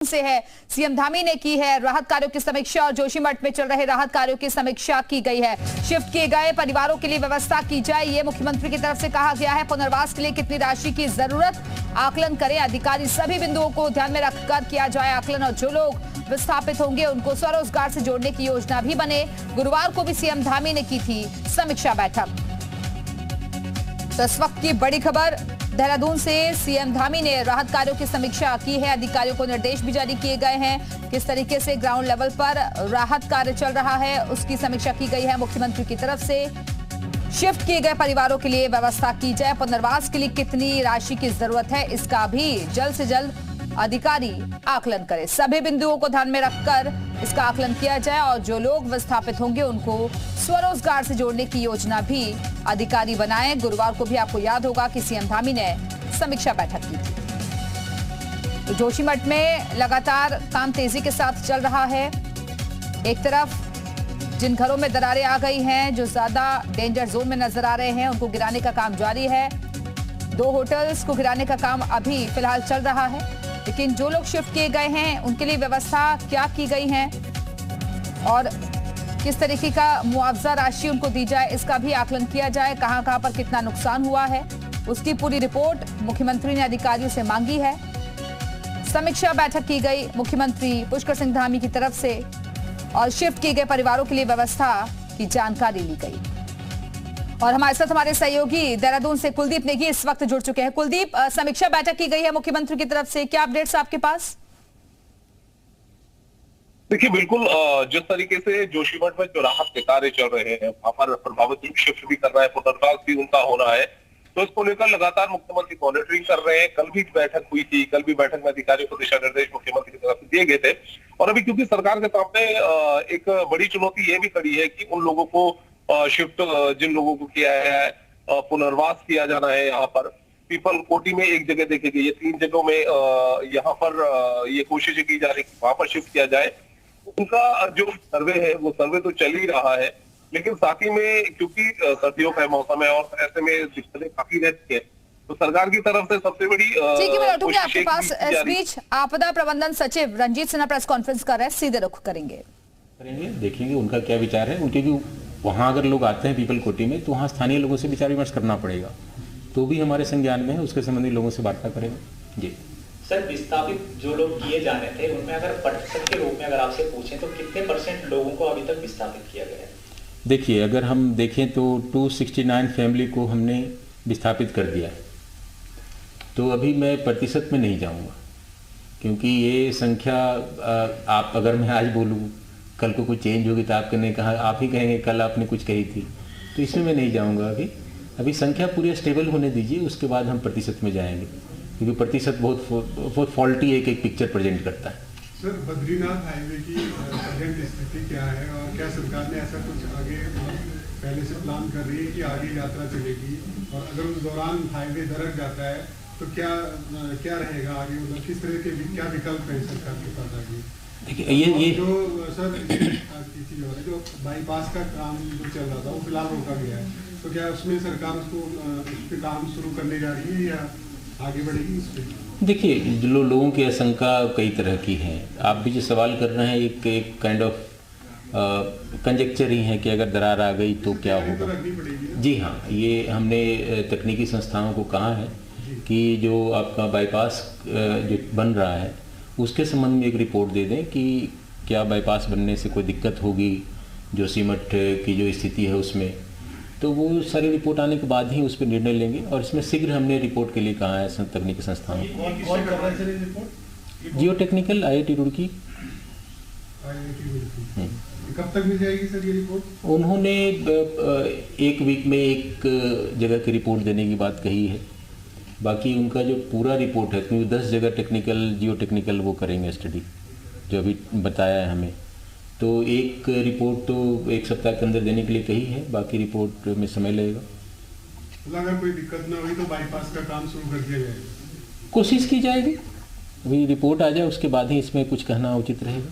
से है। सीएम धामी ने की है राहत कार्यों की समीक्षा और जोशीमठ में चल रहे राहत कार्यों की समीक्षा की गई है। शिफ्ट किए गए परिवारों के लिए व्यवस्था की जाए, ये मुख्यमंत्री की तरफ से कहा गया है। पुनर्वास के लिए कितनी राशि की जरूरत आकलन करें अधिकारी, सभी बिंदुओं को ध्यान में रखकर किया जाए आकलन और जो लोग विस्थापित होंगे उनको स्वरोजगार से जोड़ने की योजना भी बने। गुरुवार को भी सीएम धामी ने की थी समीक्षा बैठक। तो इस वक्त की बड़ी खबर देहरादून से सीएम धामी ने राहत कार्यों की समीक्षा की है। अधिकारियों को निर्देश भी जारी किए गए हैं, किस तरीके से ग्राउंड लेवल पर राहत कार्य चल रहा है उसकी समीक्षा की गई है। मुख्यमंत्री की तरफ से शिफ्ट किए गए परिवारों के लिए व्यवस्था की जाए, पुनर्वास के लिए कितनी राशि की जरूरत है इसका भी जल्द से जल्द अधिकारी आकलन करें। सभी बिंदुओं को ध्यान में रखकर इसका आकलन किया जाए और जो लोग विस्थापित होंगे उनको स्वरोजगार से जोड़ने की योजना भी अधिकारी बनाए। गुरुवार को भी आपको याद होगा कि सीएम धामी ने समीक्षा बैठक की थी। तो जोशीमठ में लगातार काम तेजी के साथ चल रहा है। एक तरफ जिन घरों में दरारें आ गई हैं, जो ज्यादा डेंजर जोन में नजर आ रहे हैं, उनको गिराने का काम जारी है। 2 होटल्स को गिराने का काम अभी फिलहाल चल रहा है, लेकिन जो लोग शिफ्ट किए गए हैं उनके लिए व्यवस्था क्या की गई है और किस तरीके का मुआवजा राशि उनको दी जाए इसका भी आकलन किया जाए। कहां कहां पर कितना नुकसान हुआ है उसकी पूरी रिपोर्ट मुख्यमंत्री ने अधिकारियों से मांगी है। समीक्षा बैठक की गई मुख्यमंत्री पुष्कर सिंह धामी की तरफ से और शिफ्ट किए गए परिवारों के लिए व्यवस्था की जानकारी ली गई। और हमारे साथ हमारे सहयोगी देहरादून से कुलदीप नेगी इस वक्त जुड़ चुके हैं। कुलदीप, समीक्षा बैठक की गई है मुख्यमंत्री की तरफ से, क्या अपडेट्स आपके पास? देखिए, बिल्कुल जिस तरीके से जोशीमठ में जो राहत के कार्य चल रहे हैं वहां पर प्रभावित लोग शिफ्ट भी कर रहा है, पुनर्वास भी उनका हो रहा है, तो इसको लेकर लगातार मुख्यमंत्री मॉनिटरिंग कर रहे हैं। कल भी बैठक हुई थी, कल भी बैठक में अधिकारियों को दिशा निर्देश मुख्यमंत्री की तरफ से दिए गए थे। और अभी क्योंकि सरकार के सामने एक बड़ी चुनौती ये भी खड़ी है कि उन लोगों को शिफ्ट जिन लोगों को किया है पुनर्वास किया जाना है। यहाँ पर पीपल कोटी में एक जगह देखी गई है, 3 जगहों में यहाँ पर ये कोशिशें की जा रही है वहां पर शिफ्ट किया जाए। उनका जो सर्वे है वो सर्वे तो चल ही रहा है, लेकिन साथ ही में क्योंकि सर्दियों का मौसम है और ऐसे में दिक्कतें काफी रहती है, तो सरकार की तरफ से सबसे बड़ी ठीक है, मैं लौटूंगी आपके पास। इस बीच आपदा प्रबंधन सचिव रंजीत सिन्हा प्रेस कॉन्फ्रेंस कर रहे हैं, सीधे रुख करेंगे, देखेंगे उनका क्या विचार है। उनके भी वहाँ अगर लोग आते हैं पीपल कोटी में तो वहाँ स्थानीय लोगों से विचार विमर्श करना पड़ेगा, तो भी हमारे संज्ञान में है, उसके संबंधी लोगों से वार्ता करेंगे। जी सर, विस्थापित जो लोग किए जाने थे उनमें अगर प्रतिशत के रूप में अगर आपसे पूछें तो कितने % लोगों को अभी तक विस्थापित किया गया है? देखिए, अगर हम देखें तो 269 फैमिली को हमने विस्थापित कर दिया है। तो अभी मैं प्रतिशत में नहीं जाऊंगा, क्योंकि ये संख्या आप अगर मैं आज बोलूँ कल को कुछ चेंज होगी तो आपने कहा, आप ही कहेंगे कल आपने कुछ कही थी, तो इसमें मैं नहीं जाऊंगा। अभी संख्या पूरी स्टेबल होने दीजिए, उसके बाद हम प्रतिशत में जाएंगे, क्योंकि प्रतिशत बहुत फॉल्टी एक पिक्चर प्रेजेंट करता है। सर, बद्रीनाथ हाईवे की प्रेजेंट स्थिति क्या है और क्या सरकार ने ऐसा कुछ आगे पहले से प्लान कर रही है कि आगे यात्रा चलेगी, और अगर उस दौरान हाईवे दरक जाता है तो क्या रहेगा आगे, मतलब किस तरह के क्या विकल्प है सरकार के पास आगे? देखिए, ये जो सर चीज हो रही है, जो बाईपास का काम जो चल रहा था वो फिलहाल रोका गया है, तो क्या उसमें सरकार उसको उस पर काम शुरू करने जा रही है या आगे बढ़ेगी इस पर? देखिए, जो लोगों की आशंका कई तरह की है। आप भी जो सवाल कर रहे हैं एक काइंड ऑफ कंजेक्चर ही है कि अगर दरार आ गई तो क्या होगा। जी हाँ, ये हमने तकनीकी संस्थाओं को कहा है कि जो आपका बाईपास जो बन रहा है उसके संबंध में एक रिपोर्ट दे दें कि क्या बाईपास बनने से कोई दिक्कत होगी जोशीमठ की जो स्थिति है उसमें, तो वो सारी रिपोर्ट आने के बाद ही उस पर निर्णय लेंगे। और इसमें शीघ्र हमने रिपोर्ट के लिए कहा है तकनीकी संस्थानों को। जियो टेक्निकल, IIT रुड़की। कब तक मिल जाएगी सर ये रिपोर्ट? उन्होंने 1 वीक में एक जगह की रिपोर्ट देने की बात कही है। बाकी उनका जो पूरा रिपोर्ट है, क्योंकि 10 जगह टेक्निकल जियो टेक्निकल वो करेंगे स्टडी, जो अभी बताया है हमें, तो एक रिपोर्ट तो 1 सप्ताह के अंदर देने के लिए कही है, बाकी रिपोर्ट में समय लगेगा। अगर कोई दिक्कत ना हुई तो बाईपास का काम शुरू कर दिया जाएगा, कोशिश की जाएगी। अभी रिपोर्ट आ जाए उसके बाद ही इसमें कुछ कहना उचित रहेगा।